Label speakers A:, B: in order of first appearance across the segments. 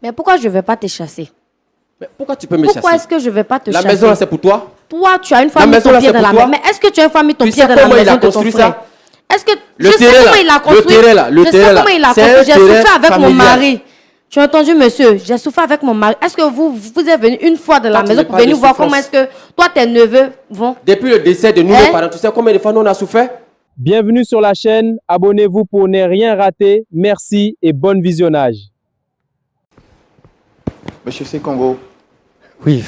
A: Mais pourquoi je ne vais pas te chasser?
B: Mais pourquoi tu peux me chasser?
A: Pourquoi est-ce que je ne vais pas te chasser?
B: La maison là, c'est pour toi?
A: Toi, tu as une famille ton pied dans la maison. Mais est-ce que tu as une famille ton pied dans la maison de ton frère? Est-ce que je sais comment il a construit? Je sais comment il a construit. J'ai souffert avec mon mari. Tu as entendu, monsieur? J'ai souffert avec mon mari. Est-ce que vous êtes venu une fois dans la maison pour venir voir comment est-ce que toi, tes neveux vont?
B: Depuis le décès de nous, les parents, tu sais combien de fois nous on a souffert?
C: Bienvenue sur la chaîne. Abonnez-vous pour ne rien rater. Merci et bon visionnage.
D: Monsieur Sekongo.
B: Oui.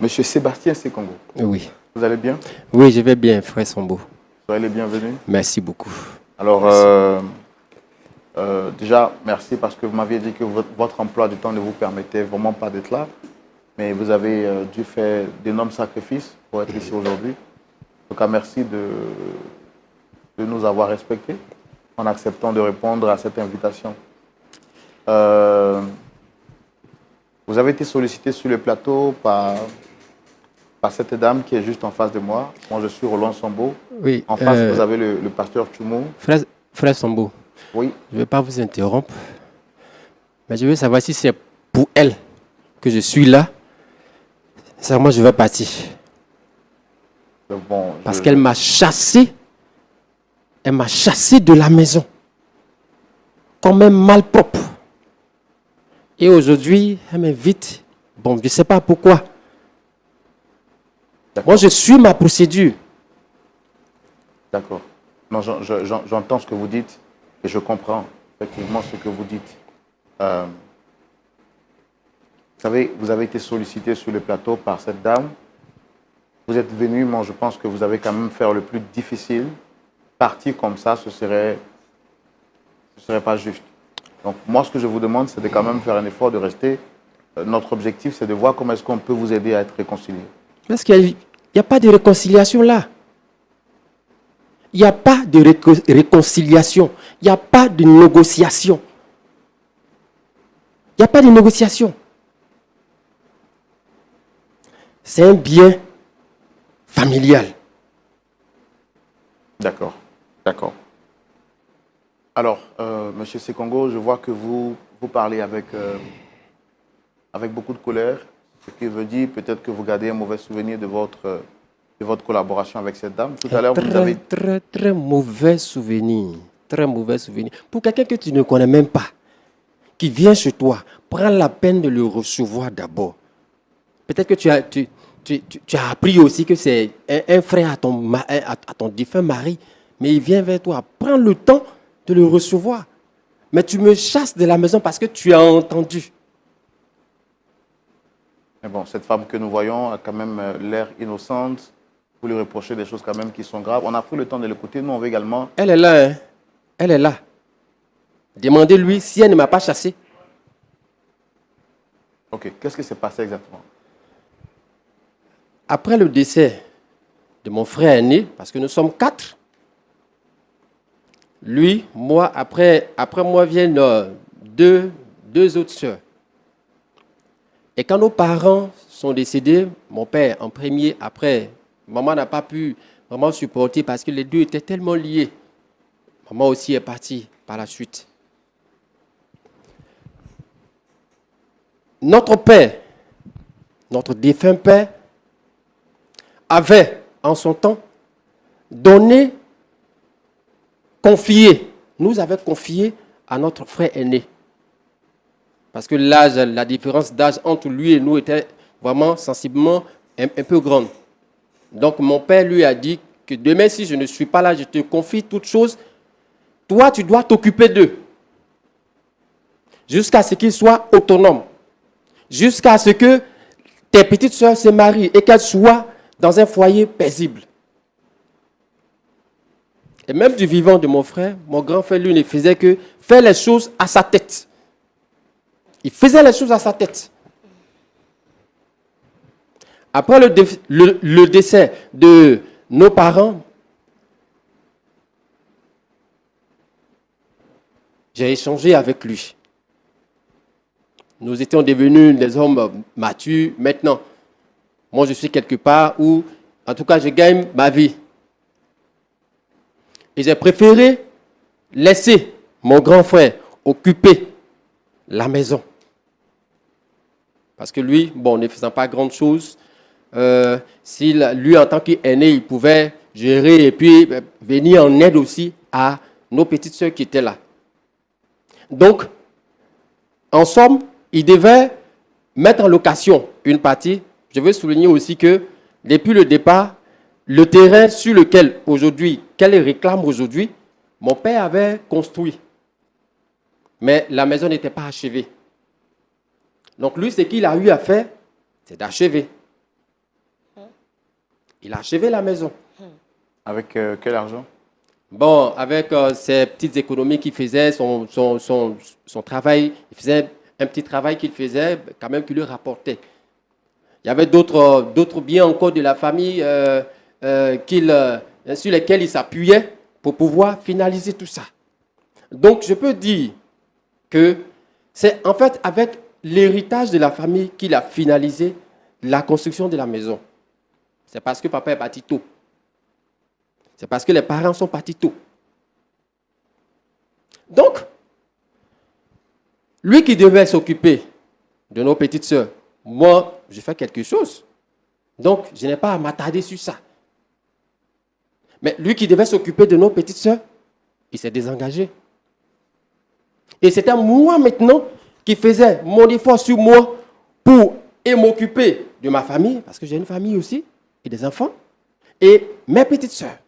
D: Monsieur Sébastien Sekongo.
B: Oui.
D: Vous allez bien?
B: Oui, je vais bien, frère Sambo.
D: Soyez les bienvenus.
B: Merci beaucoup.
D: Alors, déjà, merci parce que vous m'aviez dit que votre emploi du temps ne vous permettait vraiment pas d'être là. Mais vous avez dû faire d'énormes sacrifices pour être ici aujourd'hui. En tout cas, merci de nous avoir respectés en acceptant de répondre à cette invitation. Vous avez été sollicité sur le plateau par cette dame qui est juste en face de moi. Moi, je suis Roland Sambo.
B: Oui.
D: En face, vous avez le pasteur Tchoumou.
B: Frère Sambo.
D: Oui.
B: Je ne vais pas vous interrompre. Mais je veux savoir si c'est pour elle que je suis là. Ça, moi, je vais partir.
D: Bon,
B: parce qu'elle m'a chassé. Elle m'a chassé de la maison. Comme un malpropre. Et aujourd'hui, elle m'invite. Bon, je ne sais pas pourquoi. Moi, je suis ma procédure.
D: D'accord. Non, j'entends ce que vous dites et je comprends effectivement ce que vous dites. Vous savez, vous avez été sollicité sur le plateau par cette dame. Vous êtes venu, moi je pense que vous avez quand même fait le plus difficile. Partir comme ça, ce serait pas juste. Donc moi, ce que je vous demande, c'est de quand même faire un effort de rester. Notre objectif, c'est de voir comment est-ce qu'on peut vous aider à être réconcilié.
B: Parce qu'il n'y a pas de réconciliation là. Il n'y a pas de réconciliation. Il n'y a pas de négociation. Il n'y a pas de négociation. C'est un bien familial.
D: D'accord, d'accord. Alors, Monsieur Sekongo, je vois que vous parlez avec beaucoup de colère, ce qui veut dire peut-être que vous gardez un mauvais souvenir de votre collaboration avec cette dame. Tout à l'heure, vous avez...
B: Très mauvais souvenir. Très mauvais souvenir. Pour quelqu'un que tu ne connais même pas, qui vient chez toi, prends la peine de le recevoir d'abord. Peut-être que tu as appris aussi que c'est un frère à ton défunt mari, mais il vient vers toi. Prends le temps de le recevoir. Mais tu me chasses de la maison parce que tu as entendu.
D: Mais bon, cette femme que nous voyons a quand même l'air innocente. Vous lui reprochez des choses quand même qui sont graves. On a pris le temps de l'écouter. Nous, on veut également...
B: Elle est là, hein? Elle est là. Demandez-lui si elle ne m'a pas chassé.
D: Ok, qu'est-ce qui s'est passé exactement?
B: Après le décès de mon frère aîné, parce que nous sommes 4, lui, moi, après moi viennent deux autres sœurs. Et quand nos parents sont décédés, mon père en premier, après, maman n'a pas pu vraiment supporter parce que les deux étaient tellement liés. Maman aussi est partie par la suite. Notre père, notre défunt père, avait en son temps nous avait confié à notre frère aîné. Parce que l'âge, la différence d'âge entre lui et nous était vraiment sensiblement un peu grande. Donc mon père lui a dit que demain, si je ne suis pas là, je te confie toutes choses. Toi, tu dois t'occuper d'eux. Jusqu'à ce qu'ils soient autonomes. Jusqu'à ce que tes petites sœurs se marient et qu'elles soient dans un foyer paisible. Et même du vivant de mon frère, mon grand frère, lui, ne faisait que faire les choses à sa tête. Il faisait les choses à sa tête. Après le décès de nos parents, j'ai échangé avec lui. Nous étions devenus des hommes matures. Maintenant, moi, je suis quelque part où, en tout cas, je gagne ma vie. Et j'ai préféré laisser mon grand frère occuper la maison. Parce que lui, bon, ne faisant pas grand-chose, lui, en tant qu'aîné, il pouvait gérer et puis venir en aide aussi à nos petites sœurs qui étaient là. Donc, en somme, il devait mettre en location une partie. Je veux souligner aussi que depuis le départ, le terrain sur lequel aujourd'hui, qu'elle réclame aujourd'hui, mon père avait construit. Mais la maison n'était pas achevée. Donc lui, ce qu'il a eu à faire, c'est d'achever. Il a achevé la maison.
D: Avec quel argent?
B: Bon, avec ses petites économies qu'il faisait, son travail, il faisait un petit travail qu'il faisait, quand même, qui lui rapportait. Il y avait d'autres biens encore de la famille sur lesquels il s'appuyait pour pouvoir finaliser tout ça. Donc, je peux dire que c'est en fait avec l'héritage de la famille qu'il a finalisé la construction de la maison. C'est parce que papa est parti tôt. C'est parce que les parents sont partis tôt. Donc, lui qui devait s'occuper de nos petites sœurs, moi, je fais quelque chose. Donc, je n'ai pas à m'attarder sur ça. Mais lui qui devait s'occuper de nos petites sœurs, il s'est désengagé. Et c'était moi maintenant qui faisais mon effort sur moi pour m'occuper de ma famille, parce que j'ai une famille aussi, et des enfants, et mes petites sœurs.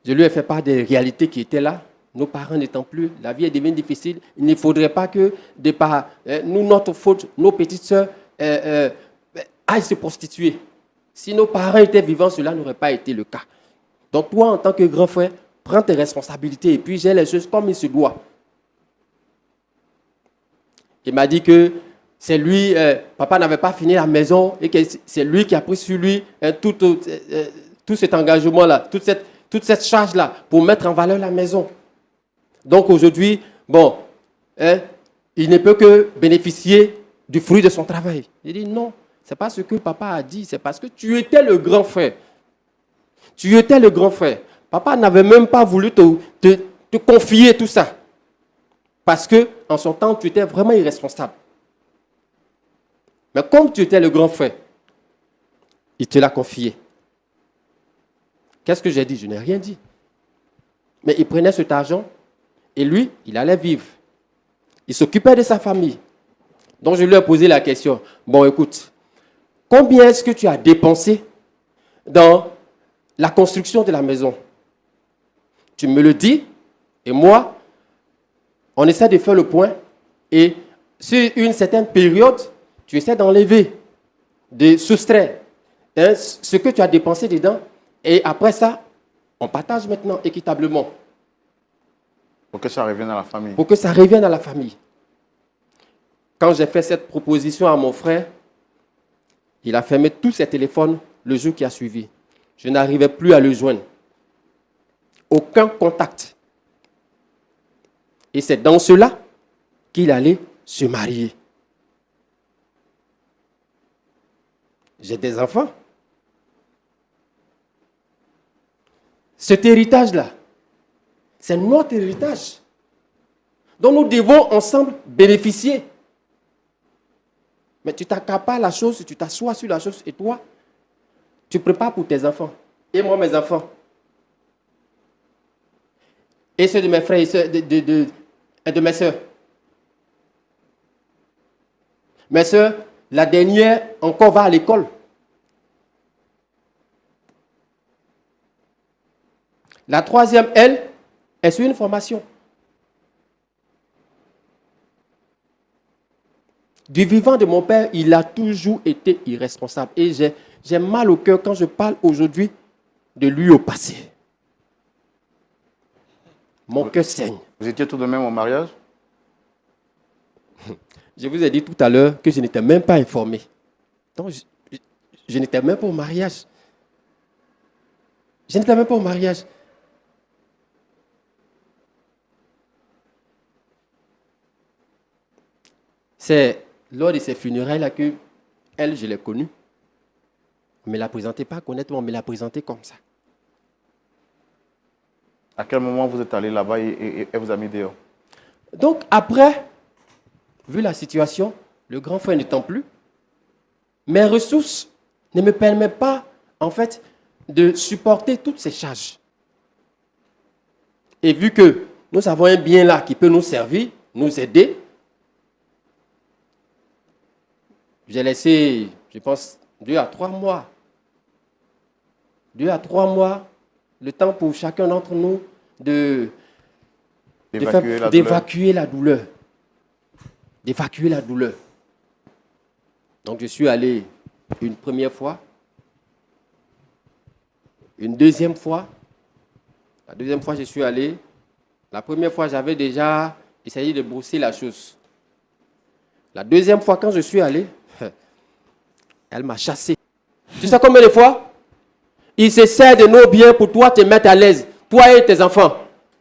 B: Je lui ai fait part des réalités qui étaient là. Nos parents n'étant plus, la vie est devenue difficile. Il ne faudrait pas que, de par notre faute, nos petites sœurs aillent se prostituer. Si nos parents étaient vivants, cela n'aurait pas été le cas. Donc toi, en tant que grand frère, prends tes responsabilités et puis gère les choses comme il se doit. Il m'a dit que c'est lui, papa n'avait pas fini la maison et que c'est lui qui a pris sur lui tout cet engagement-là, toute cette charge-là pour mettre en valeur la maison. Donc aujourd'hui, bon, il ne peut que bénéficier du fruit de son travail. Il dit non, ce n'est pas ce que papa a dit, c'est parce que tu étais le grand frère. Tu étais le grand frère. Papa n'avait même pas voulu te confier tout ça. Parce qu'en son temps, tu étais vraiment irresponsable. Mais comme tu étais le grand frère, il te l'a confié. Qu'est-ce que j'ai dit? Je n'ai rien dit. Mais il prenait cet argent et lui, il allait vivre. Il s'occupait de sa famille. Donc je lui ai posé la question. Bon, écoute, combien est-ce que tu as dépensé dans la construction de la maison? Tu me le dis et moi, on essaie de faire le point et sur une certaine période, tu essaies d'enlever, de soustraire ce que tu as dépensé dedans. Et après ça, on partage maintenant équitablement.
D: Pour que ça revienne à la famille.
B: Pour que ça revienne à la famille. Quand j'ai fait cette proposition à mon frère, il a fermé tous ses téléphones le jour qui a suivi. Je n'arrivais plus à le joindre. Aucun contact. Et c'est dans cela qu'il allait se marier. J'ai des enfants. Cet héritage-là, c'est notre héritage dont nous devons ensemble bénéficier. Mais tu t'accapares la chose, tu t'assois sur la chose et toi, tu prépares pour tes enfants. Et moi, mes enfants. Et ceux de mes frères et ceux de mes soeurs. Mes soeurs, la dernière encore va à l'école. La troisième, elle, est sur une formation. Du vivant de mon père, il a toujours été irresponsable. Et j'ai mal au cœur quand je parle aujourd'hui de lui au passé. Mon cœur saigne.
D: Vous étiez tout de même au mariage?
B: Je vous ai dit tout à l'heure que je n'étais même pas informé. Donc, je n'étais même pas au mariage. Je n'étais même pas au mariage. C'est lors de ces funérailles-là que elle, je l'ai connue. On ne me la présentait pas honnêtement, on me l'a présentée comme ça.
D: À quel moment vous êtes allé là-bas et elle vous a mis dehors?
B: Donc après vu la situation, le grand frère n'étant plus, mes ressources ne me permettent pas, en fait, de supporter toutes ces charges. Et vu que nous avons un bien là qui peut nous servir, nous aider, j'ai laissé, je pense, 2 à 3 mois. 2 à 3 mois, le temps pour chacun d'entre nous d'évacuer la douleur. D'évacuer la douleur. Donc je suis allé une première fois, une deuxième fois. La deuxième fois, je suis allé. La première fois, j'avais déjà essayé de brosser la chose. La deuxième fois, quand je suis allé, elle m'a chassé. Tu sais combien de fois? Il se sert de nos biens pour toi te mettre à l'aise. Toi et tes enfants.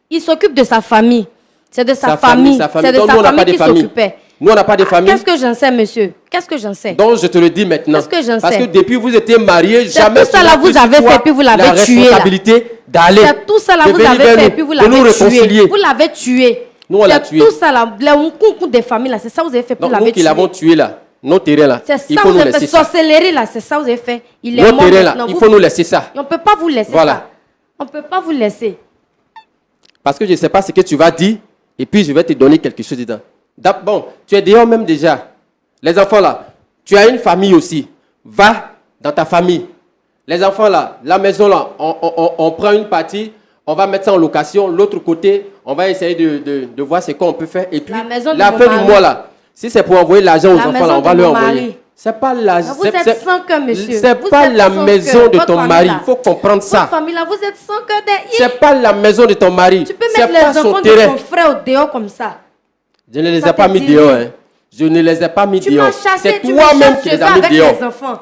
A: Il s'occupe de sa famille. C'est de sa famille. C'est de sa famille qu'il s'occupait.
B: Nous, on n'a pas de famille.
A: Qu'est-ce que j'en sais, monsieur? Qu'est-ce que j'en sais?
B: Donc, je te le dis maintenant.
A: Qu'est-ce que j'en sais?
B: Parce que depuis que vous étiez mariés, jamais
A: tout ça là vous avez fait, puis vous l'avez tué.
B: La responsabilité d'aller.
A: C'est tout ça là vous avez fait, puis vous l'avez tué. Vous l'avez tué.
B: Nous, on l'a tué.
A: C'est tout ça là, le concours des familles là, c'est ça vous avez fait, puis vous l'avez tué.
B: Nous qui l'avons tué là, nos terrains là,
A: il faut nous laisser ça. Sorcellerie là, c'est ça vous avez fait. Il est mort maintenant.
B: Il faut nous laisser ça.
A: On ne peut pas vous laisser ça. On ne peut pas vous laisser.
B: Parce que je ne sais pas ce que tu vas dire, et puis je vais te donner quelque chose dedans. Bon, tu es dehors même déjà. Les enfants là, tu as une famille aussi. Va dans ta famille. Les enfants là, la maison là, on prend une partie, on va mettre ça en location. L'autre côté, on va essayer de voir ce qu'on peut faire. Et puis, la fin du mois là, si c'est pour envoyer l'argent aux enfants là, on va leur envoyer. C'est pas l'argent.
A: Vous êtes sans cœur, monsieur.
B: C'est pas la maison de ton mari. Il faut comprendre ça.
A: Votre famille là, vous êtes sans cœur derrière.
B: C'est pas la maison de ton mari.
A: Tu peux mettre les enfants de ton frère au dehors comme ça.
B: Je ne les ai pas mis dehors. Hein. Je ne les ai pas mis dehors. C'est toi-même qui les as mis dehors.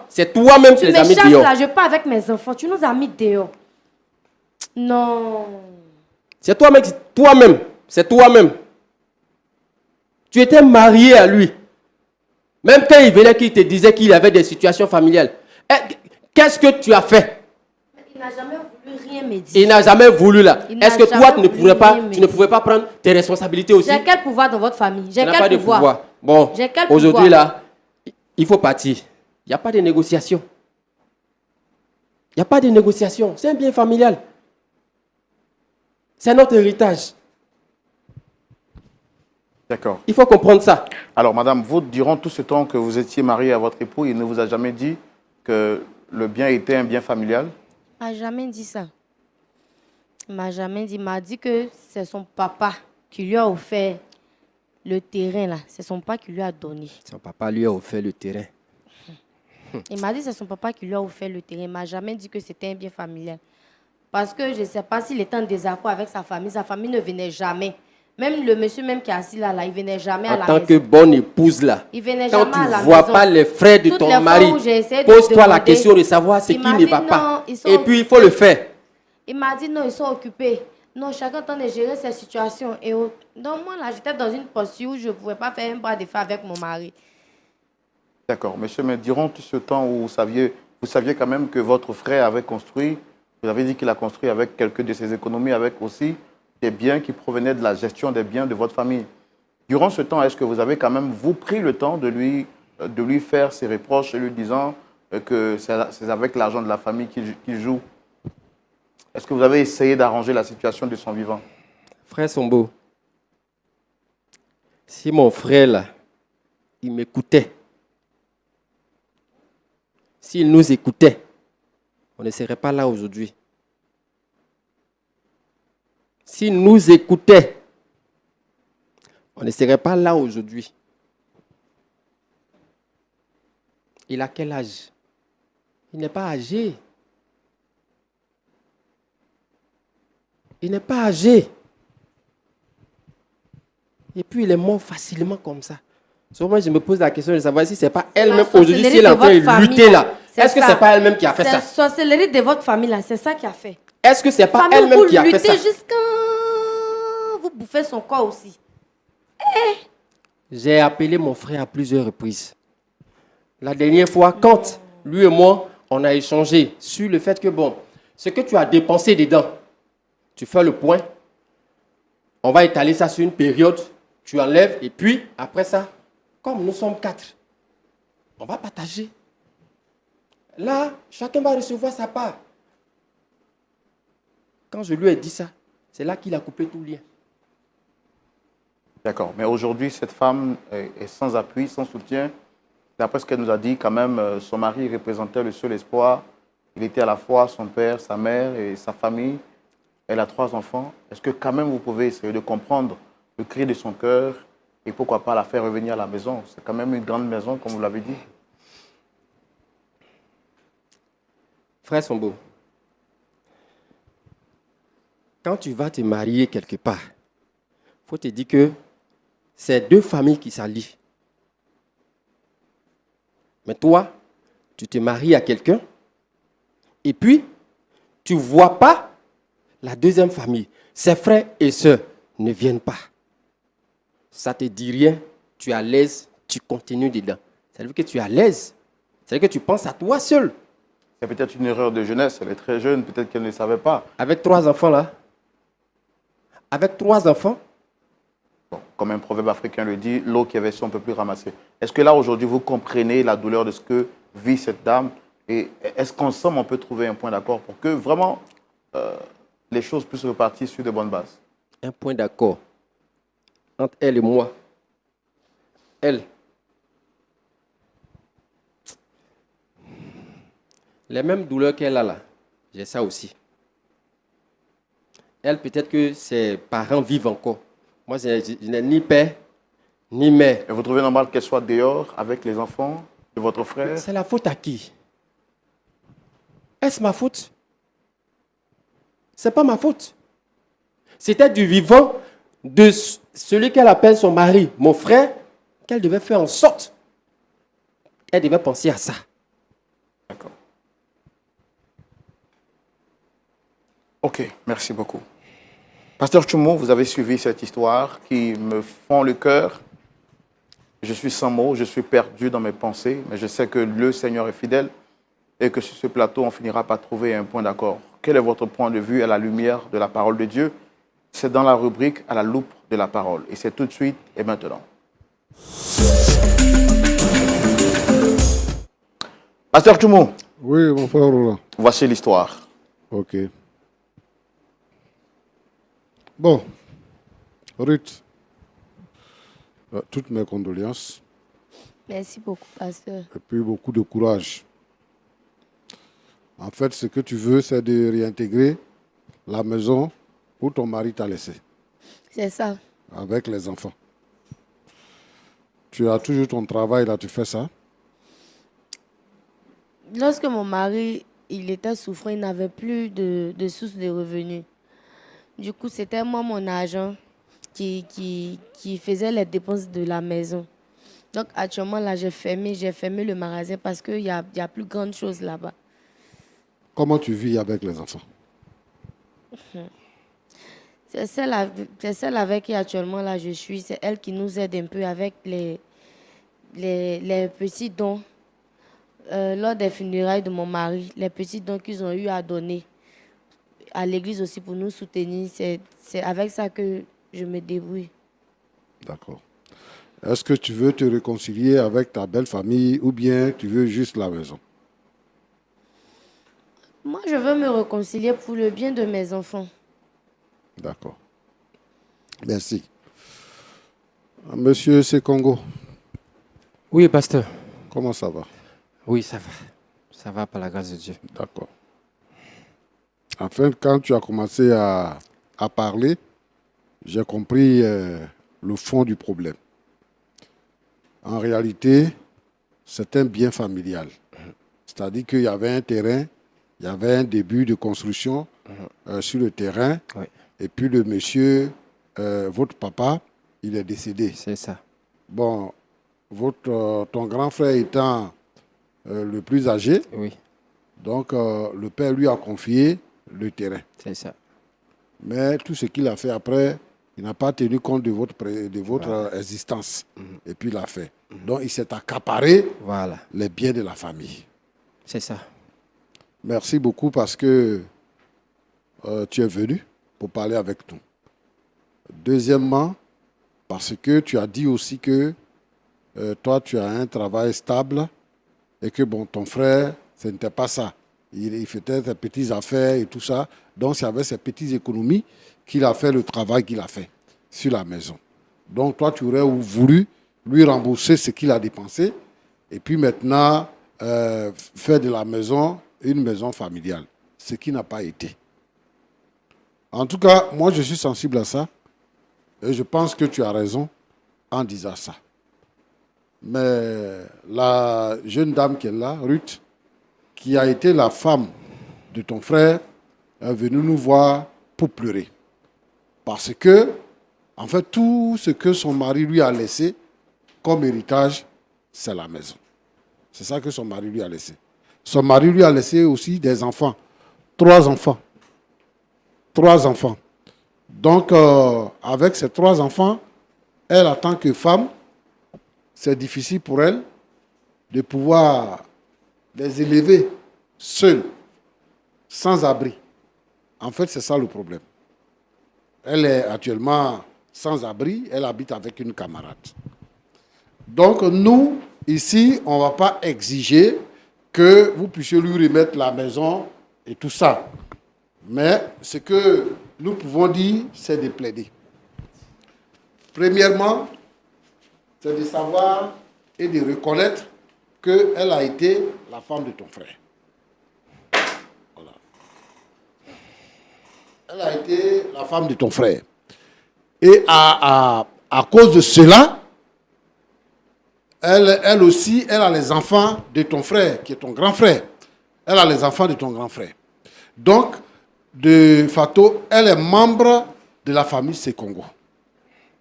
B: C'est toi-même qui les as mis dehors. Tu me chasses là,
A: je pars avec mes enfants. Tu nous as mis dehors. Non.
B: C'est toi-même. C'est toi-même. Tu étais marié à lui. Même quand il venait, qu'il te disait qu'il avait des situations familiales. Qu'est-ce que tu as fait?
A: Il n'a jamais voulu rien me dire.
B: Il n'a jamais voulu là. Est-ce que toi, tu ne pouvais pas prendre tes responsabilités aussi?
A: J'ai quel pouvoir dans votre famille? J'ai quel
B: pouvoir? Bon, aujourd'hui là, il faut partir. Il n'y a pas de négociation. Il n'y a pas de négociation. C'est un bien familial. C'est notre héritage.
D: D'accord.
B: Il faut comprendre ça.
D: Alors, madame, vous, durant tout ce temps que vous étiez mariée à votre époux, il ne vous a jamais dit que le bien était un bien familial?
A: Il ne m'a jamais dit ça. Il ne m'a jamais dit. Il m'a dit que c'est son papa qui lui a offert le terrain, là. C'est son papa qui lui a donné.
B: Son papa lui a offert le terrain.
A: Il m'a dit que c'est son papa qui lui a offert le terrain. Il ne m'a jamais dit que c'était un bien familial. Parce que je ne sais pas s'il était en désaccord avec sa famille ne venait jamais. Même le monsieur même qui est assis là, il ne venait jamais à la maison.
B: En tant que bonne épouse là,
A: il venait
B: quand
A: jamais
B: tu
A: à la
B: ne vois
A: maison.
B: pas les frères de ton mari, pose-toi la question de savoir ce qui ne va pas. Et puis il faut le faire.
A: Il m'a dit non, ils sont occupés. Non, chacun tente de gérer ses situations. Et donc moi là, j'étais dans une posture où je ne pouvais pas faire un bras de fer avec mon mari.
D: D'accord, monsieur, mais durant tout ce temps où vous saviez quand même que votre frère avait construit, vous avez dit qu'il a construit avec quelques de ses économies, avec aussi des biens qui provenaient de la gestion des biens de votre famille. Durant ce temps, est-ce que vous avez quand même, vous, pris le temps de lui faire ses reproches et lui disant que c'est avec l'argent de la famille qu'il joue? Est-ce que vous avez essayé d'arranger la situation de son vivant?
B: Frère Sombo, si mon frère là, il m'écoutait, s'il nous écoutait, on ne serait pas là aujourd'hui. S'il nous écoutait, on ne serait pas là aujourd'hui. Il a quel âge? Il n'est pas âgé. Il n'est pas âgé. Et puis il est mort facilement comme ça. Souvent, je me pose la question de savoir si ce n'est pas elle-même aujourd'hui, si elle est en train de lutter là. Est-ce que ce n'est pas elle-même qui a fait ça?
A: C'est la sorcellerie de votre famille là, c'est ça qui a fait.
B: Est-ce que ce n'est pas elle-même qui a fait ça?
A: Jusqu'à vous bouffez son corps aussi.
B: J'ai appelé mon frère à plusieurs reprises. La dernière fois, quand lui et moi, on a échangé sur le fait que, bon, ce que tu as dépensé dedans, tu fais le point, on va étaler ça sur une période, tu enlèves, et puis, après ça, comme nous sommes 4, on va partager. Là, chacun va recevoir sa part. Quand je lui ai dit ça, c'est là qu'il a coupé tout lien.
D: D'accord. Mais aujourd'hui, cette femme est sans appui, sans soutien. D'après ce qu'elle nous a dit, quand même, son mari représentait le seul espoir. Il était à la fois son père, sa mère et sa famille. Elle a 3 enfants. Est-ce que quand même vous pouvez essayer de comprendre le cri de son cœur et pourquoi pas la faire revenir à la maison? C'est quand même une grande maison, comme vous l'avez dit.
B: Frère Sombo, quand tu vas te marier quelque part, il faut te dire que c'est 2 familles qui s'allient. Mais toi, tu te maries à quelqu'un et puis tu ne vois pas la deuxième famille. Ses frères et sœurs ne viennent pas. Ça ne te dit rien, tu es à l'aise, tu continues dedans. Ça veut dire que tu es à l'aise. Ça veut dire que tu penses à toi seul.
D: C'est peut-être une erreur de jeunesse. Elle est très jeune, peut-être qu'elle ne savait pas.
B: Avec 3 enfants là, avec 3 enfants,
D: Bon, comme un proverbe africain le dit, l'eau qui avait su, on ne peut plus ramasser. Est-ce que là, aujourd'hui, vous comprenez la douleur de ce que vit cette dame? Et est-ce qu'ensemble, on peut trouver un point d'accord pour que vraiment les choses puissent repartir sur de bonnes bases?
B: un point d'accord entre elle et moi. Elle, les mêmes douleurs qu'elle a là, j'ai ça aussi. Elle, peut-être que ses parents vivent encore. Moi, je n'ai ni père, ni mère.
D: Et vous trouvez normal qu'elle soit dehors avec les enfants de votre frère?
B: C'est la faute à qui? Est-ce ma faute? C'est pas ma faute. C'était du vivant de celui qu'elle appelle son mari, mon frère, qu'elle devait faire en sorte. Elle devait penser à ça.
D: D'accord. Ok, merci beaucoup. Pasteur Tchoumo, vous avez suivi cette histoire qui me fend le cœur. Je suis sans mots, je suis perdu dans mes pensées, mais je sais que le Seigneur est fidèle et que sur ce plateau, on finira par trouver un point d'accord. Quel est votre point de vue à la lumière de la parole de Dieu? C'est dans la rubrique à la loupe de la parole. Et c'est tout de suite et maintenant. Pasteur Tchoumo.
E: Oui, mon frère Roland.
D: Voici l'histoire.
E: Ok. Bon, Ruth, toutes mes condoléances.
A: Merci beaucoup, pasteur.
E: Et puis beaucoup de courage. En fait, ce que tu veux, c'est de réintégrer la maison où ton mari t'a laissé.
A: C'est ça.
E: Avec les enfants. Tu as toujours ton travail, là, tu fais ça?
A: Lorsque mon mari, il était souffrant, il n'avait plus de source de revenus. Du coup, c'était moi, mon agent, qui faisait les dépenses de la maison. Donc, actuellement, là, j'ai fermé le magasin parce qu'il y a plus grande chose là-bas.
E: Comment tu vis avec les enfants?
A: C'est celle avec qui actuellement là je suis. C'est elle qui nous aide un peu avec les petits dons. Lors des funérailles de mon mari, les petits dons qu'ils ont eu à donner à l'église aussi pour nous soutenir, c'est avec ça que je me débrouille.
E: D'accord. Est-ce que tu veux te réconcilier avec ta belle famille ou bien tu veux juste la maison?
A: Moi, je veux me réconcilier pour le bien de mes enfants.
E: D'accord. Merci. Monsieur Sekongo,
B: Oui, pasteur.
E: comment ça va?
B: Oui, ça va. Ça va par la grâce de Dieu.
E: D'accord. Enfin, quand tu as commencé à parler, j'ai compris le fond du problème. En réalité, c'est un bien familial. C'est-à-dire qu'il y avait un terrain, il y avait un début de construction sur le terrain.
B: Oui.
E: Et puis le monsieur, votre papa, il est décédé.
B: C'est ça.
E: Bon, ton grand frère étant le plus âgé,
B: Oui,
E: donc le père lui a confié le terrain.
B: c'est ça.
E: Mais tout ce qu'il a fait après, il n'a pas tenu compte de votre existence. Et puis il l'a fait. Donc il s'est accaparé
B: Voilà.
E: les biens de la famille.
B: C'est ça.
E: Merci beaucoup parce que tu es venu pour parler avec nous. Deuxièmement, parce que tu as dit aussi que toi, tu as un travail stable et que, bon, ton frère, ce n'était pas ça. Il faisait ses petites affaires et tout ça. Donc, c'est avec ses petites économies qu'il a fait le travail qu'il a fait sur la maison. Donc, toi, tu aurais voulu lui rembourser ce qu'il a dépensé et puis maintenant faire de la maison une maison familiale, ce qui n'a pas été. En tout cas, moi, je suis sensible à ça et je pense que tu as raison en disant ça. Mais la jeune dame qui est là, Ruth, qui a été la femme de ton frère, est venue nous voir pour pleurer. Parce que, en fait, tout ce que son mari lui a laissé comme héritage, c'est la maison. C'est ça que son mari lui a laissé. Son mari lui a laissé aussi des enfants. 3 enfants. 3 enfants. Donc, avec ces 3 enfants, elle, en tant que femme, c'est difficile pour elle de pouvoir les élever seule, sans abri. En fait, c'est ça le problème. Elle est actuellement sans abri, elle habite avec une camarade. Donc, nous, ici, on ne va pas exiger que vous puissiez lui remettre la maison et tout ça. Mais ce que nous pouvons dire, c'est de plaider. Premièrement, c'est de savoir et de reconnaître qu'elle a été la femme de ton frère. Voilà. Elle a été la femme de ton frère. Et à cause de cela, elle aussi, elle a les enfants de ton frère, qui est ton grand frère. Elle a les enfants de ton grand frère. Donc, de facto, elle est membre de la famille Sekongo.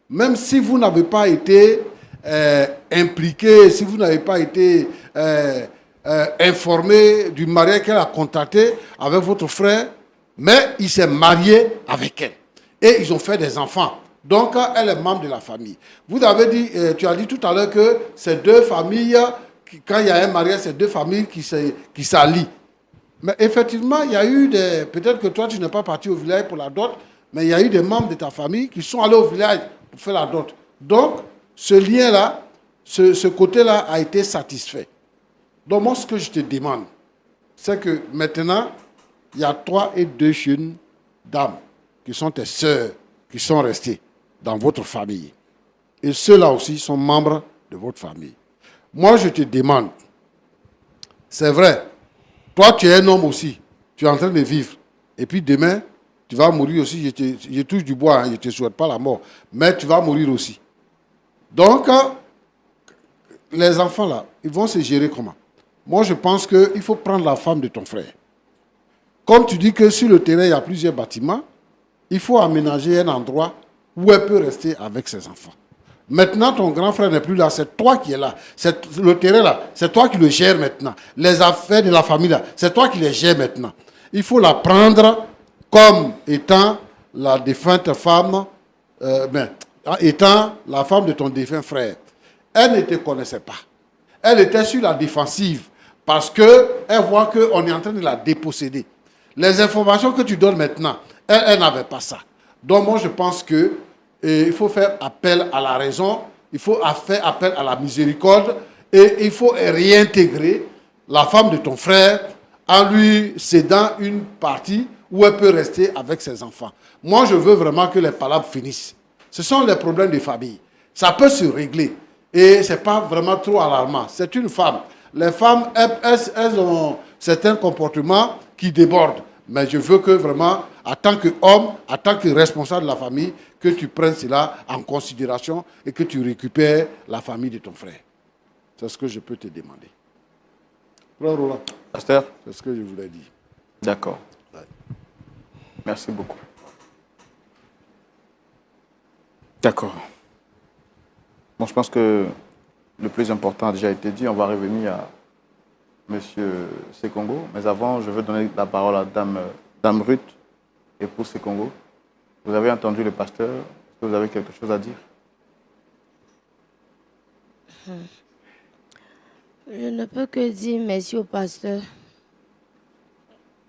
E: Même si vous n'avez pas été impliqué, si vous n'avez pas été informé du mariage qu'elle a contracté avec votre frère, mais il s'est marié avec elle. Et ils ont fait des enfants. Donc, elle est membre de la famille. Vous avez dit, tu as dit tout à l'heure que ces 2 familles, quand il y a un mariage, c'est 2 familles qui s'allient. Mais effectivement, il y a eu des... Peut-être que toi, tu n'es pas parti au village pour la dot, mais il y a eu des membres de ta famille qui sont allés au village pour faire la dot. Donc, ce lien-là, ce côté-là a été satisfait. Donc, moi, ce que je te demande, c'est que maintenant, il y a 3 et 2 jeunes dames qui sont tes sœurs, qui sont restées dans votre famille. Et ceux-là aussi sont membres de votre famille. Moi, je te demande, c'est vrai, toi, tu es un homme aussi, tu es en train de vivre. Et puis demain, tu vas mourir aussi. Je touche du bois, hein, je ne te souhaite pas la mort, mais tu vas mourir aussi. Donc, les enfants là, ils vont se gérer comment? Moi, je pense qu'il faut prendre la femme de ton frère. Comme tu dis que sur le terrain, il y a plusieurs bâtiments, il faut aménager un endroit où elle peut rester avec ses enfants. Maintenant, ton grand frère n'est plus là, c'est toi qui es là. Le terrain là, c'est toi qui le gères maintenant. Les affaires de la famille là, c'est toi qui les gères maintenant. Il faut la prendre comme étant la défunte femme, étant la femme de ton défunt frère. Elle ne te connaissait pas. Elle était sur la défensive parce qu'elle voit qu'on est en train de la déposséder. Les informations que tu donnes maintenant, elle n'avait pas ça. Donc moi, je pense que il faut faire appel à la raison, il faut faire appel à la miséricorde et il faut réintégrer la femme de ton frère en lui cédant une partie où elle peut rester avec ses enfants. Moi, je veux vraiment que les palabres finissent. Ce sont les problèmes des familles. Ça peut se régler et ce n'est pas vraiment trop alarmant. C'est une femme. Les femmes, elles ont certains comportements qui débordent. Mais je veux que vraiment, en tant qu'homme, en tant que responsable de la famille, que tu prennes cela en considération et que tu récupères la famille de ton frère. C'est ce que je peux te demander. Frère Roland,
D: Pasteur,
E: c'est ce que je voulais dire.
D: d'accord.
E: Ouais.
D: Merci beaucoup. D'accord. Bon, je pense que le plus important a déjà été dit. On va revenir à Monsieur Sekongo. Mais avant, je veux donner la parole à Dame Ruth, épouse Sekongo. Vous avez entendu le pasteur. Est-ce que vous avez quelque chose à dire?
A: Je ne peux que dire merci au pasteur.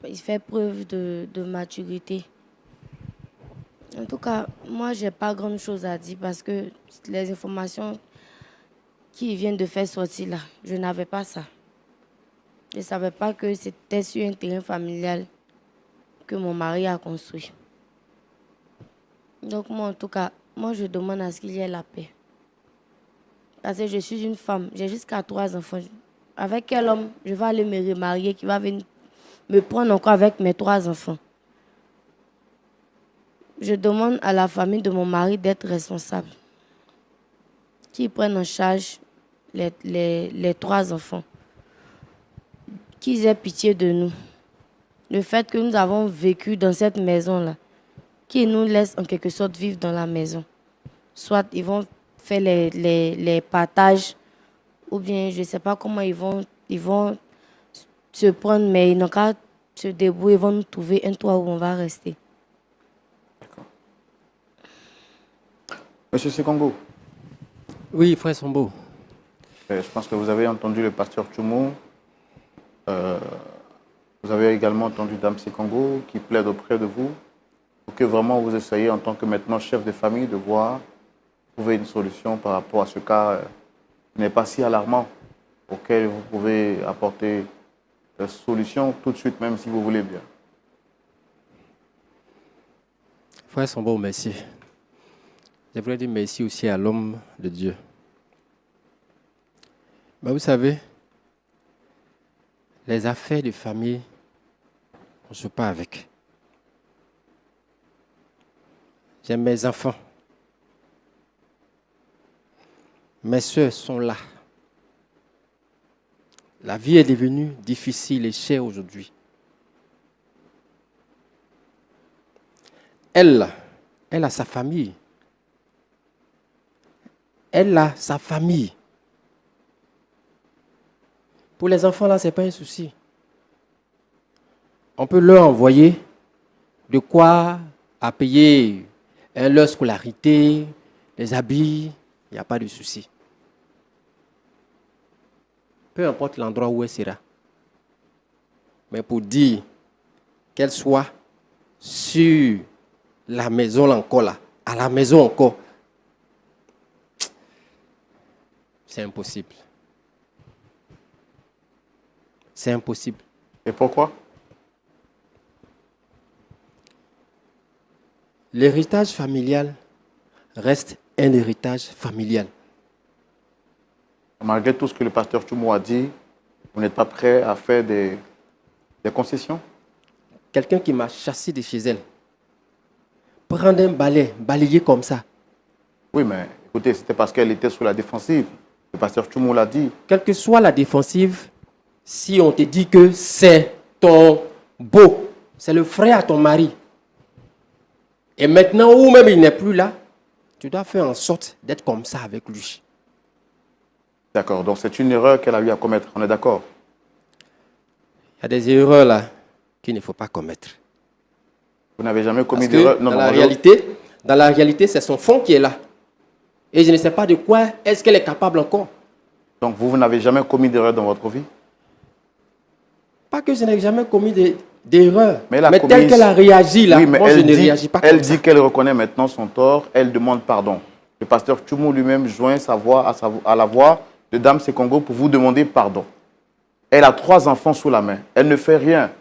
A: Il fait preuve de maturité. En tout cas, moi, je n'ai pas grand chose à dire parce que les informations qui vient de faire sortir là, je n'avais pas ça. Je ne savais pas que c'était sur un terrain familial que mon mari a construit. Donc moi, en tout cas, moi je demande à ce qu'il y ait la paix. Parce que je suis une femme, j'ai jusqu'à 3 enfants. Avec quel homme je vais aller me remarier qui va venir me prendre encore avec mes 3 enfants? Je demande à la famille de mon mari d'être responsable. Qu'ils prennent en charge les 3 enfants. Qu'ils aient pitié de nous. Le fait que nous avons vécu dans cette maison-là, qu'ils nous laissent en quelque sorte vivre dans la maison. Soit ils vont faire les partages, ou bien je ne sais pas comment ils vont se prendre, mais ils n'ont qu'à se débrouiller, ils vont nous trouver un toit où on va rester.
D: D'accord. Monsieur Sekongo.
B: Oui, frère Sombo.
D: Je pense que vous avez entendu le pasteur Tchoumou. Vous avez également entendu Dame Sekongo qui plaide auprès de vous pour que vraiment vous essayiez en tant que maintenant chef de famille de voir, trouver une solution par rapport à ce cas qui n'est pas si alarmant, auquel vous pouvez apporter la solution tout de suite, même si vous voulez bien.
B: Frère Sombo, merci. Je voudrais dire merci aussi à l'homme de Dieu. Mais vous savez, les affaires de famille, on ne joue pas avec. J'ai mes enfants. Mes soeurs sont là. La vie est devenue difficile et chère aujourd'hui. Elle a sa famille. Elle a sa famille. Pour les enfants, là, ce n'est pas un souci. On peut leur envoyer de quoi à payer leur scolarité, les habits, il n'y a pas de souci. Peu importe l'endroit où elle sera. Mais pour dire qu'elle soit sur la maison encore là, à la maison encore, c'est impossible. C'est impossible.
D: Et pourquoi?
B: L'héritage familial reste un héritage familial.
D: Malgré tout ce que le pasteur Tchoumou a dit, vous n'êtes pas prêt à faire des concessions?
B: Quelqu'un qui m'a chassé de chez elle, prendre un balai, balayer comme ça.
D: Oui, mais écoutez, c'était parce qu'elle était sous la défensive. Le pasteur Tchoumou l'a dit.
B: Quelle que soit la défensive, si on te dit que c'est ton beau, c'est le frère à ton mari, et maintenant, ou même il n'est plus là, tu dois faire en sorte d'être comme ça avec lui.
D: D'accord, donc c'est une erreur qu'elle a eu à commettre, on est d'accord?
B: Il y a des erreurs là qu'il ne faut pas commettre.
D: Vous n'avez jamais commis d'erreur?
B: Dans la réalité, c'est son fond qui est là. Et je ne sais pas de quoi est-ce qu'elle est capable encore.
D: Donc vous n'avez jamais commis d'erreur dans votre vie?
B: Pas que je n'ai jamais commis d'erreur, mais
D: commis...
B: telle qu'elle a réagi là,
D: oui, mais
B: moi je ne réagis pas comme ça.
D: Elle dit qu'elle reconnaît maintenant son tort, elle demande pardon. Le pasteur Tchoumou lui-même joint sa voix à la voix de Dame Sekongo pour vous demander pardon. Elle a 3 enfants sous la main, elle ne fait rien.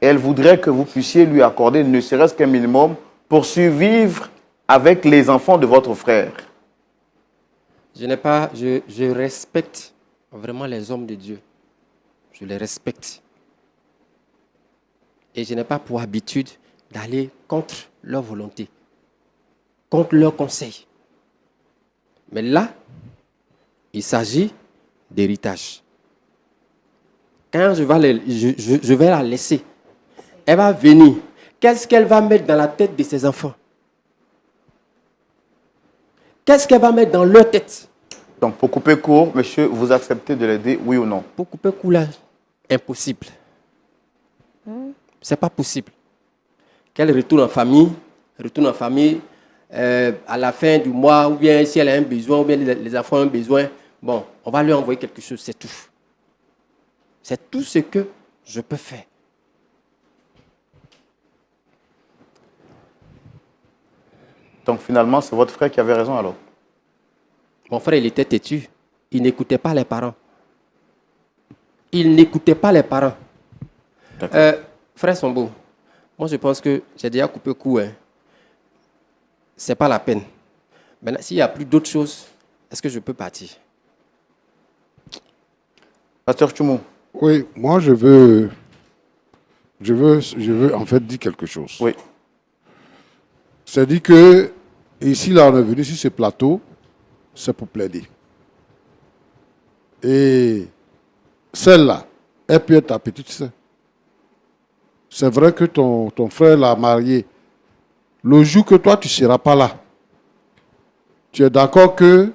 D: Et elle voudrait que vous puissiez lui accorder ne serait-ce qu'un minimum pour survivre avec les enfants de votre frère.
B: Je respecte vraiment les hommes de Dieu. Je les respecte. Et je n'ai pas pour habitude d'aller contre leur volonté, contre leurs conseils. Mais là, il s'agit d'héritage. Quand je vais la laisser, elle va venir. Qu'est-ce qu'elle va mettre dans la tête de ses enfants? Qu'est-ce qu'elle va mettre dans leur tête?
D: Donc, pour couper court, monsieur, vous acceptez de l'aider, oui ou non?
B: Pour couper court, là, impossible. C'est pas possible. Qu'elle retourne en famille, à la fin du mois, ou bien si elle a un besoin, ou bien les enfants ont un besoin, bon, on va lui envoyer quelque chose, c'est tout. C'est tout ce que je peux faire.
D: Donc finalement, c'est votre frère qui avait raison alors?
B: Mon frère, il était têtu. il n'écoutait pas les parents. Il n'écoutait pas les parents. Frère Sombo, moi je pense que j'ai déjà coupé court. Hein. Ce n'est pas la peine. Maintenant, s'il n'y a plus d'autres choses, est-ce que je peux partir?
D: Pasteur Tchoumou.
E: Oui, moi je veux en fait dire quelque chose.
D: Oui.
E: C'est-à-dire que ici, là, on est venu sur ce plateau, c'est pour plaider. Et celle-là, elle peut être ta petite sœur. C'est vrai que ton frère l'a mariée. Le jour que toi, tu ne seras pas là, tu es d'accord que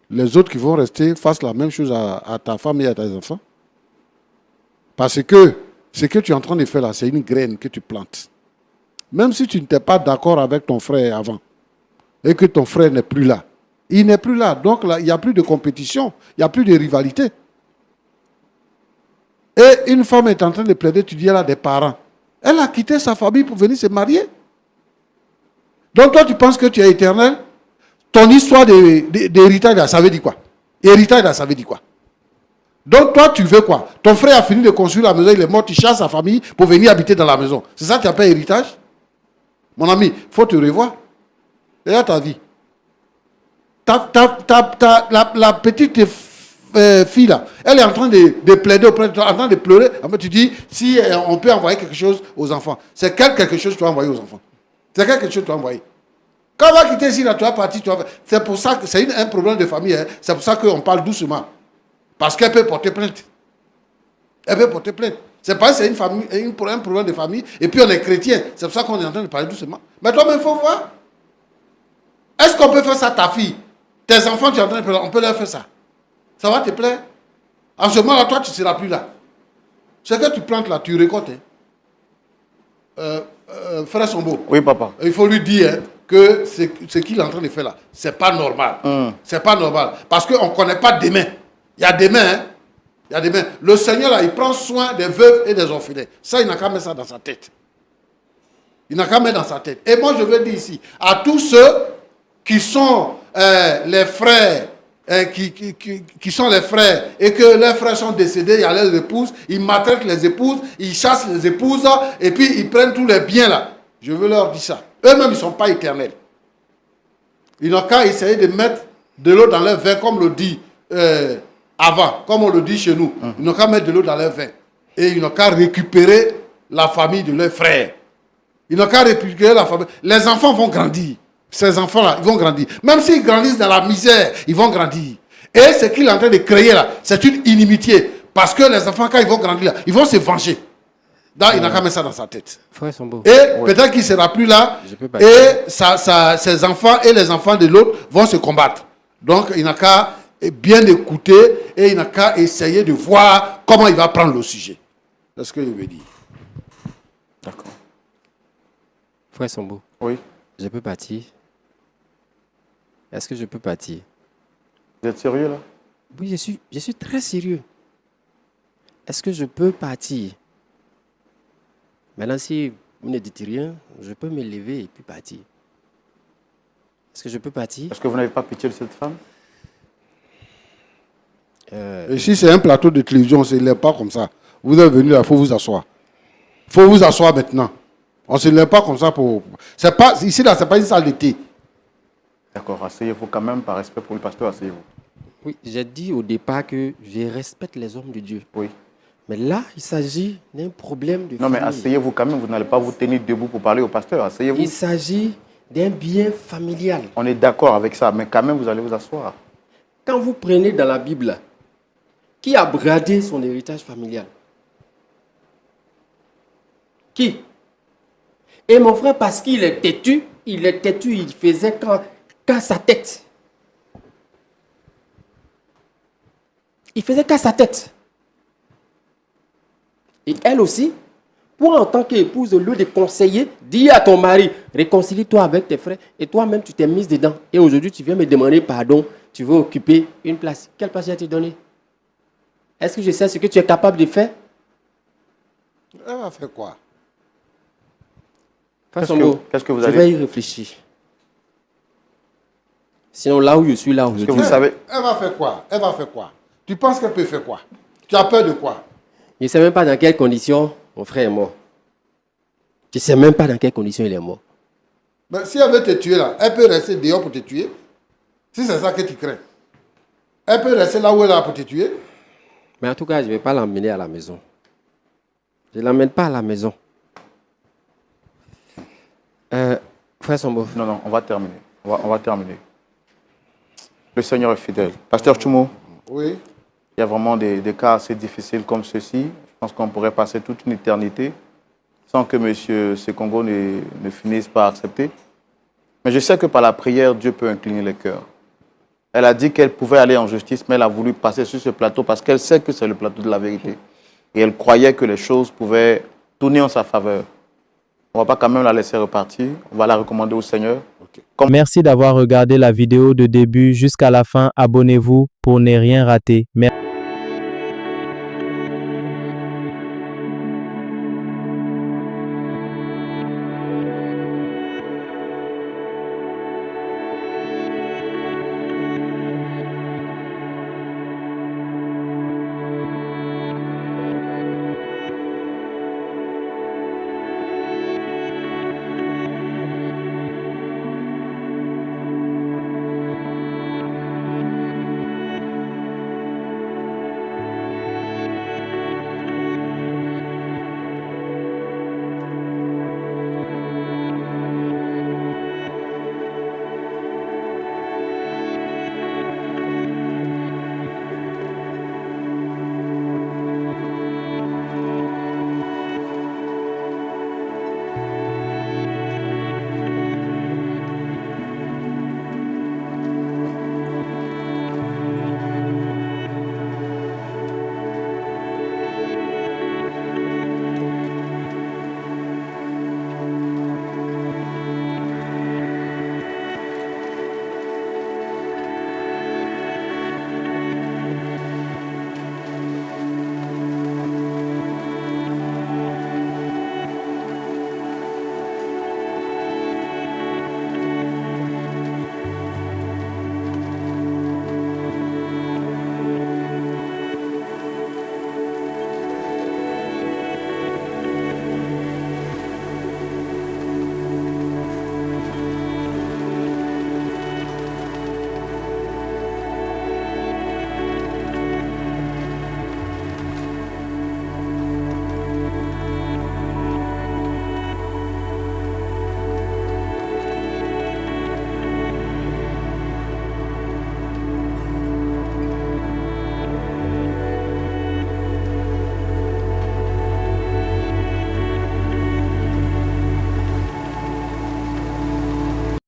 E: les autres qui vont rester fassent la même chose à ta femme et à tes enfants? Parce que ce que tu es en train de faire là, c'est une graine que tu plantes. Même si tu n'étais pas d'accord avec ton frère avant et que ton frère n'est plus là, il n'est plus là. Donc là, il n'y a plus de compétition, il n'y a plus de rivalité. Et une femme est en train de plaider, tu dis elle a des parents. Elle a quitté sa famille pour venir se marier. Donc toi, tu penses que tu es éternel? Ton histoire d'héritage, ça veut dire quoi? Héritage, ça veut dire quoi? Donc toi, tu veux quoi? Ton frère a fini de construire la maison, il est mort, tu chasses sa famille pour venir habiter dans la maison. C'est ça que tu appelles héritage? Mon ami, il faut te revoir. Regarde ta vie. La petite fille là, elle est en train de plaider auprès de toi, en train de pleurer. Après, tu dis, si on peut envoyer quelque chose aux enfants. C'est quel quelque chose que tu vas envoyer aux enfants? C'est quelque chose que tu vas envoyer. Quand on va quitter ici, là, tu vas partir, c'est pour ça que c'est un problème de famille. Hein. C'est pour ça qu'on parle doucement. Parce qu'elle peut porter plainte. Elle peut porter plainte. C'est pas c'est un problème de famille. Et puis on est chrétien. C'est pour ça qu'on est en train de parler doucement. Mais toi-même, il faut voir. Est-ce qu'on peut faire ça à ta fille? Tes enfants, tu es en train de parler, on peut leur faire ça. Ça va te plaire? En ce moment-là, toi, tu ne seras plus là. Ce que tu plantes là, tu récoltes. Hein. Frère Sombo.
D: Oui, papa.
E: Il faut lui dire hein, que ce qu'il est en train de faire là, c'est pas normal. C'est pas normal. Parce qu'on ne connaît pas demain. Il y a demain, hein. Il y a demain. Le Seigneur là, il prend soin des veuves et des orphelins. Ça, il n'a qu'à mettre ça dans sa tête. Il n'a qu'à mettre dans sa tête. Et moi, je veux dire ici, à tous ceux qui sont les frères, qui sont les frères, et que leurs frères sont décédés, il y a leurs épouses, ils maltraitent les épouses, ils chassent les épouses, et puis ils prennent tous les biens là. Je veux leur dire ça. Eux-mêmes, ils ne sont pas éternels. Ils n'ont qu'à essayer de mettre de l'eau dans leur vin, comme le dit avant, comme on le dit chez nous. Ils n'ont qu'à mettre de l'eau dans leur vin. Et ils n'ont qu'à récupérer la famille de leurs frères. Ils n'ont qu'à récupérer la famille. Les enfants vont grandir. Ces enfants-là, ils vont grandir. Même s'ils grandissent dans la misère, ils vont grandir. Et ce qu'il est en train de créer là, c'est une inimitié. Parce que les enfants, quand ils vont grandir là, ils vont se venger. Donc, il n'a qu'à mettre ça dans sa tête.
B: Frère Sombo.
E: Et peut-être qu'il ne sera plus là. Et ses enfants et les enfants de l'autre vont se combattre. Donc, il n'a qu'à bien écouter et il n'a qu'à essayer de voir comment il va prendre le sujet. C'est ce que je veux dire.
D: D'accord.
B: Frère Sombo.
D: Oui.
B: Je peux partir? Est-ce que je peux partir?
D: Vous êtes sérieux là?
B: Oui, je suis très sérieux. Est-ce que je peux partir? Maintenant, si vous ne dites rien, je peux me lever et puis partir. Est-ce que je peux partir?
D: Est-ce que vous n'avez pas pitié de cette femme?
E: Et si c'est un plateau de télévision, il n'est pas comme ça. Vous êtes venu là, il faut vous asseoir. Il faut vous asseoir maintenant. On ne se lève pas comme ça pour... Ici, là, ce n'est pas une salle de thé.
D: D'accord, asseyez-vous quand même, par respect pour le pasteur, asseyez-vous.
B: Oui, j'ai dit au départ que je respecte les hommes de Dieu.
D: Oui.
B: Mais là, il s'agit d'un problème de
D: Non,
B: famille.
D: mais asseyez-vous quand même, vous n'allez pas vous tenir debout pour parler au pasteur, asseyez-vous.
B: Il s'agit d'un bien familial.
D: On est d'accord avec ça, mais quand même, vous allez vous asseoir.
B: Quand vous prenez dans la Bible, qui a bradé son héritage familial? Qui? Et mon frère, parce qu'il est têtu, il faisait qu'à sa tête. Il faisait qu'à sa tête. Et elle aussi, toi en tant qu'épouse, au lieu de conseiller, dis à ton mari, réconcilie-toi avec tes frères, et toi-même tu t'es mise dedans. Et aujourd'hui tu viens me demander pardon, tu veux occuper une place. Quelle place j'ai-tu donné? Est-ce que je sais ce que tu es capable de faire?
E: Elle va faire quoi?
D: Qu'est-ce que vous
B: je
D: allez...
B: vais y réfléchir. Sinon, là où je suis, là aujourd'hui...
D: Vous savez...
E: Elle va faire quoi? Elle va faire quoi? Tu penses qu'elle peut faire quoi? Tu as peur de quoi?
B: Je ne sais même pas dans quelles conditions mon frère est mort. Je ne sais même pas dans quelles conditions il est mort.
E: Mais si elle veut te tuer là, elle peut rester dehors pour te tuer. Si c'est ça que tu crains. Elle peut rester là où elle est pour te tuer.
B: Mais en tout cas, je ne vais pas l'emmener à la maison. Je ne l'emmène pas à la maison. Frère Sombo.
D: Non, on va terminer. On va terminer. Le Seigneur est fidèle. Pasteur Tchoumo.
E: Oui.
D: Il y a vraiment des cas assez difficiles comme ceci. Je pense qu'on pourrait passer toute une éternité sans que M. Sekongo ne finisse par accepter. Mais je sais que par la prière, Dieu peut incliner les cœurs. Elle a dit qu'elle pouvait aller en justice, mais elle a voulu passer sur ce plateau parce qu'elle sait que c'est le plateau de la vérité. Et elle croyait que les choses pouvaient tourner en sa faveur. On ne va pas quand même la laisser repartir. On va la recommander au Seigneur.
C: Okay. Merci d'avoir regardé la vidéo de début jusqu'à la fin. Abonnez-vous pour ne rien rater. Merci.